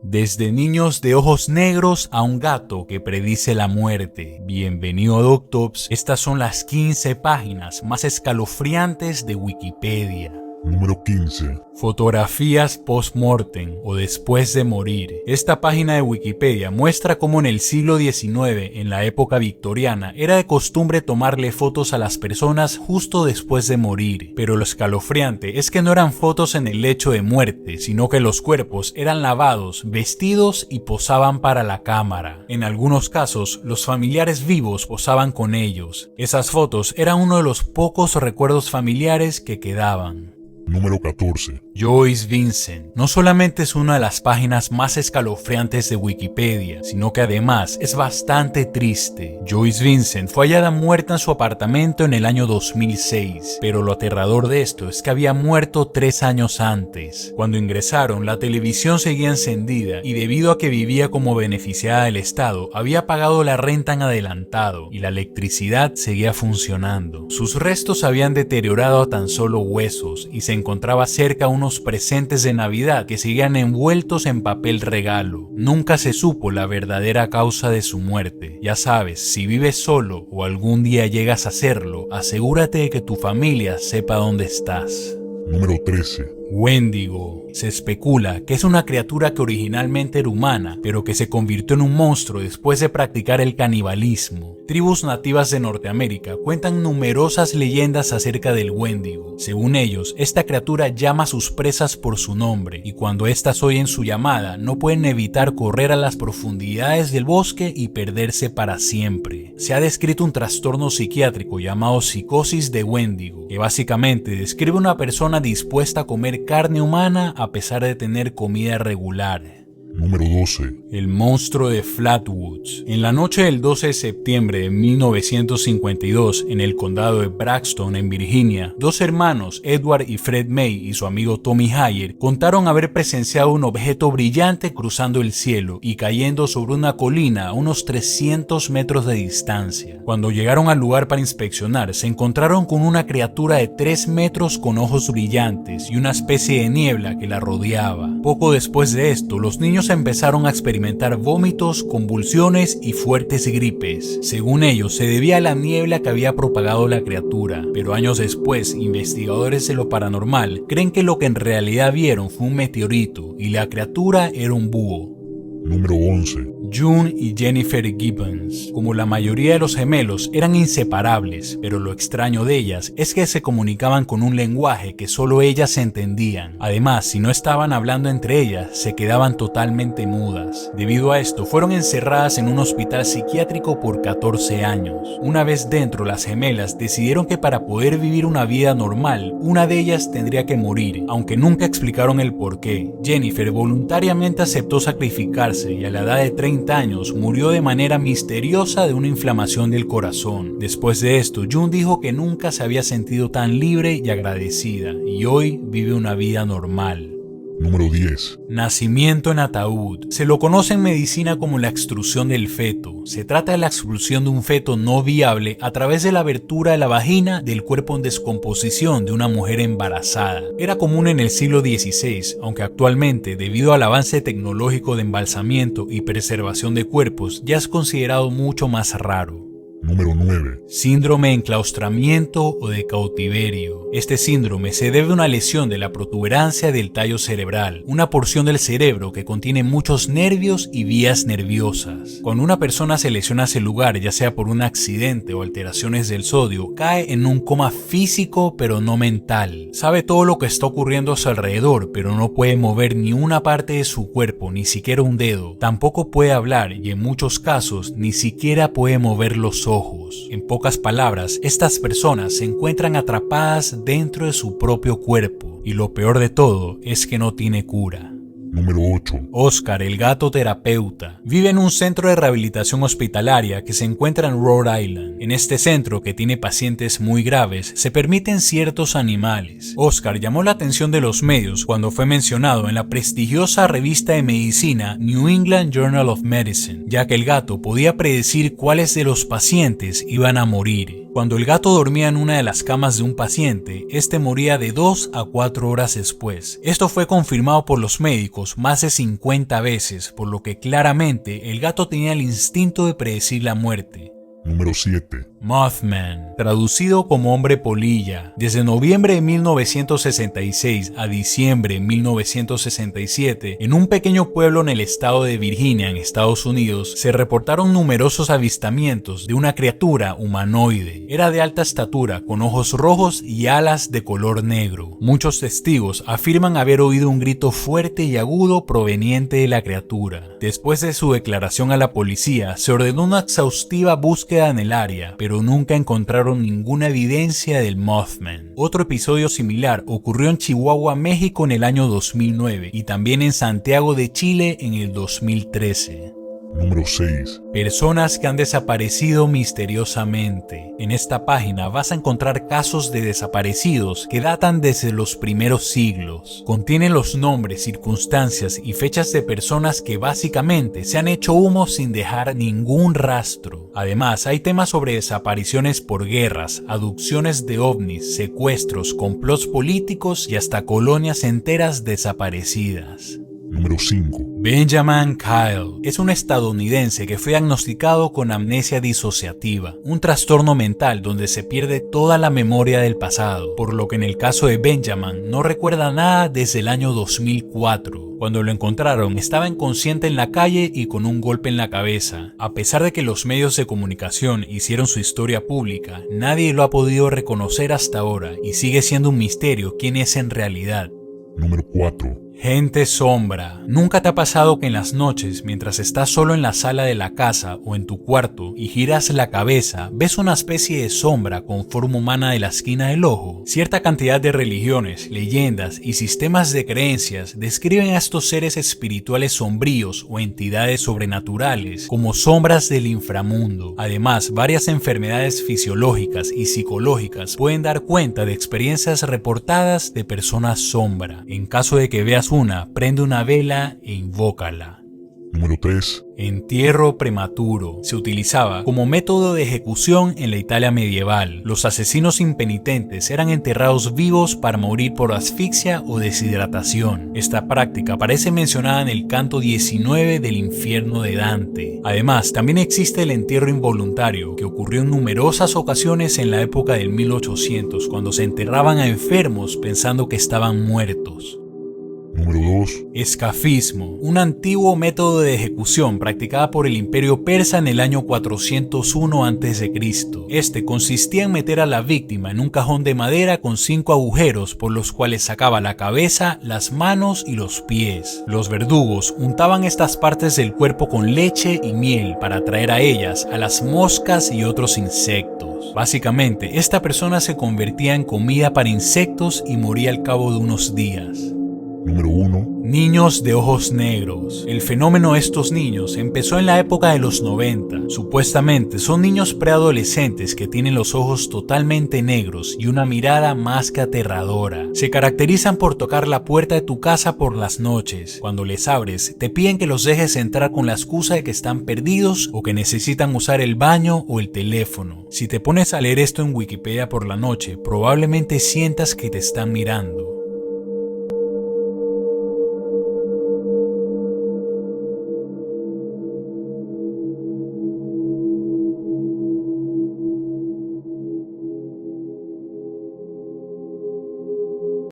Desde niños de ojos negros a un gato que predice la muerte. Bienvenido a Doctops. Estas son las 15 páginas más escalofriantes de Wikipedia. Número 15. Fotografías post-mortem o después de morir. Esta página de Wikipedia muestra cómo en el siglo XIX, en la época victoriana, era de costumbre tomarle fotos a las personas justo después de morir. Pero lo escalofriante es que no eran fotos en el lecho de muerte, sino que los cuerpos eran lavados, vestidos y posaban para la cámara. En algunos casos, los familiares vivos posaban con ellos. Esas fotos eran uno de los pocos recuerdos familiares que quedaban. Número 14. Joyce Vincent no solamente es una de las páginas más escalofriantes de Wikipedia, sino que además es bastante triste. Joyce Vincent fue hallada muerta en su apartamento en el año 2006, pero lo aterrador de esto es que había muerto 3 años antes. Cuando ingresaron, la televisión seguía encendida y debido a que vivía como beneficiada del Estado, había pagado la renta en adelantado y la electricidad seguía funcionando. Sus restos se habían deteriorado a tan solo huesos y se encontraba cerca unos presentes de Navidad que seguían envueltos en papel regalo. Nunca se supo la verdadera causa de su muerte. Ya sabes, si vives solo o algún día llegas a hacerlo, asegúrate de que tu familia sepa dónde estás. Número 13. Wendigo. Se especula que es una criatura que originalmente era humana, pero que se convirtió en un monstruo después de practicar el canibalismo. Tribus nativas de Norteamérica cuentan numerosas leyendas acerca del Wendigo. Según ellos, esta criatura llama a sus presas por su nombre, y cuando éstas oyen su llamada, no pueden evitar correr a las profundidades del bosque y perderse para siempre. Se ha descrito un trastorno psiquiátrico llamado psicosis de Wendigo, que básicamente describe una persona dispuesta a comer carne humana a pesar de tener comida regular. Número 12. El monstruo de Flatwoods. En la noche del 12 de septiembre de 1952, en el condado de Braxton, en Virginia, 2 hermanos, Edward y Fred May, y su amigo Tommy Hayer, contaron haber presenciado un objeto brillante cruzando el cielo y cayendo sobre una colina a unos 300 metros de distancia. Cuando llegaron al lugar para inspeccionar, se encontraron con una criatura de 3 metros con ojos brillantes y una especie de niebla que la rodeaba. Poco después de esto, los niños empezaron a experimentar vómitos, convulsiones y fuertes gripes. Según ellos, se debía a la niebla que había propagado la criatura, pero años después, investigadores de lo paranormal creen que lo que en realidad vieron fue un meteorito y la criatura era un búho. Número 11. June y Jennifer Gibbons. Como la mayoría de los gemelos, eran inseparables, pero lo extraño de ellas es que se comunicaban con un lenguaje que solo ellas entendían. Además, si no estaban hablando entre ellas, se quedaban totalmente mudas. Debido a esto, fueron encerradas en un hospital psiquiátrico por 14 años. Una vez dentro, las gemelas decidieron que para poder vivir una vida normal, una de ellas tendría que morir, aunque nunca explicaron el porqué. Jennifer voluntariamente aceptó sacrificarse y a la edad de 30 años murió de manera misteriosa de una inflamación del corazón. Después de esto, June dijo que nunca se había sentido tan libre y agradecida y hoy vive una vida normal. Número 10. Nacimiento en ataúd. Se lo conoce en medicina como la extrusión del feto. Se trata de la expulsión de un feto no viable a través de la abertura de la vagina del cuerpo en descomposición de una mujer embarazada. Era común en el siglo XVI, aunque actualmente, debido al avance tecnológico de embalsamiento y preservación de cuerpos, ya es considerado mucho más raro. Número 9. Síndrome de enclaustramiento o de cautiverio. Este síndrome se debe a una lesión de la protuberancia del tallo cerebral, una porción del cerebro que contiene muchos nervios y vías nerviosas. Cuando una persona se lesiona ese lugar, ya sea por un accidente o alteraciones del sodio, cae en un coma físico pero no mental. Sabe todo lo que está ocurriendo a su alrededor, pero no puede mover ni una parte de su cuerpo, ni siquiera un dedo. Tampoco puede hablar y en muchos casos ni siquiera puede mover los ojos. En pocas palabras, estas personas se encuentran atrapadas dentro de su propio cuerpo y lo peor de todo es que no tiene cura. Número 8. Oscar, el gato terapeuta, vive en un centro de rehabilitación hospitalaria que se encuentra en Rhode Island. En este centro, que tiene pacientes muy graves, se permiten ciertos animales. Oscar llamó la atención de los medios cuando fue mencionado en la prestigiosa revista de medicina New England Journal of Medicine, ya que el gato podía predecir cuáles de los pacientes iban a morir. Cuando el gato dormía en una de las camas de un paciente, este moría de 2 a 4 horas después. Esto fue confirmado por los médicos ojos más de 50 veces, por lo que claramente el gato tenía el instinto de predecir la muerte. Número 7. Mothman, traducido como hombre polilla. Desde noviembre de 1966 a diciembre de 1967, en un pequeño pueblo en el estado de Virginia, en Estados Unidos, se reportaron numerosos avistamientos de una criatura humanoide. Era de alta estatura, con ojos rojos y alas de color negro. Muchos testigos afirman haber oído un grito fuerte y agudo proveniente de la criatura. Después de su declaración a la policía, se ordenó una exhaustiva búsqueda en el área, pero nunca encontraron ninguna evidencia del Mothman. Otro episodio similar ocurrió en Chihuahua, México en el año 2009 y también en Santiago de Chile en el 2013. Número 6. Personas que han desaparecido misteriosamente. En esta página vas a encontrar casos de desaparecidos que datan desde los primeros siglos. Contienen los nombres, circunstancias y fechas de personas que básicamente se han hecho humo sin dejar ningún rastro. Además, hay temas sobre desapariciones por guerras, abducciones de ovnis, secuestros, complots políticos y hasta colonias enteras desaparecidas. Número 5. Benjamin Kyle es un estadounidense que fue diagnosticado con amnesia disociativa, un trastorno mental donde se pierde toda la memoria del pasado, por lo que en el caso de Benjamin no recuerda nada desde el año 2004. Cuando lo encontraron estaba inconsciente en la calle y con un golpe en la cabeza. A pesar de que los medios de comunicación hicieron su historia pública, nadie lo ha podido reconocer hasta ahora y sigue siendo un misterio quién es en realidad. Número 4. Gente sombra. ¿Nunca te ha pasado que en las noches, mientras estás solo en la sala de la casa o en tu cuarto y giras la cabeza, ves una especie de sombra con forma humana de la esquina del ojo? Cierta cantidad de religiones, leyendas y sistemas de creencias describen a estos seres espirituales sombríos o entidades sobrenaturales como sombras del inframundo. Además, varias enfermedades fisiológicas y psicológicas pueden dar cuenta de experiencias reportadas de personas sombra. En caso de que veas una, prende una vela e invócala. Número 3. Entierro prematuro. Se utilizaba como método de ejecución en la Italia medieval. Los asesinos impenitentes eran enterrados vivos para morir por asfixia o deshidratación. Esta práctica aparece mencionada en el canto 19 del infierno de Dante. Además, también existe el entierro involuntario, que ocurrió en numerosas ocasiones en la época del 1800, cuando se enterraban a enfermos pensando que estaban muertos. Número 2. Escafismo, un antiguo método de ejecución practicada por el Imperio Persa en el año 401 a.C. Este consistía en meter a la víctima en un cajón de madera con 5 agujeros por los cuales sacaba la cabeza, las manos y los pies. Los verdugos untaban estas partes del cuerpo con leche y miel para atraer a ellas a las moscas y otros insectos. Básicamente, esta persona se convertía en comida para insectos y moría al cabo de unos días. Número 1. Niños de ojos negros. El fenómeno de estos niños empezó en la época de los 90. Supuestamente son niños preadolescentes que tienen los ojos totalmente negros y una mirada más que aterradora. Se caracterizan por tocar la puerta de tu casa por las noches. Cuando les abres, te piden que los dejes entrar con la excusa de que están perdidos o que necesitan usar el baño o el teléfono. Si te pones a leer esto en Wikipedia por la noche, probablemente sientas que te están mirando.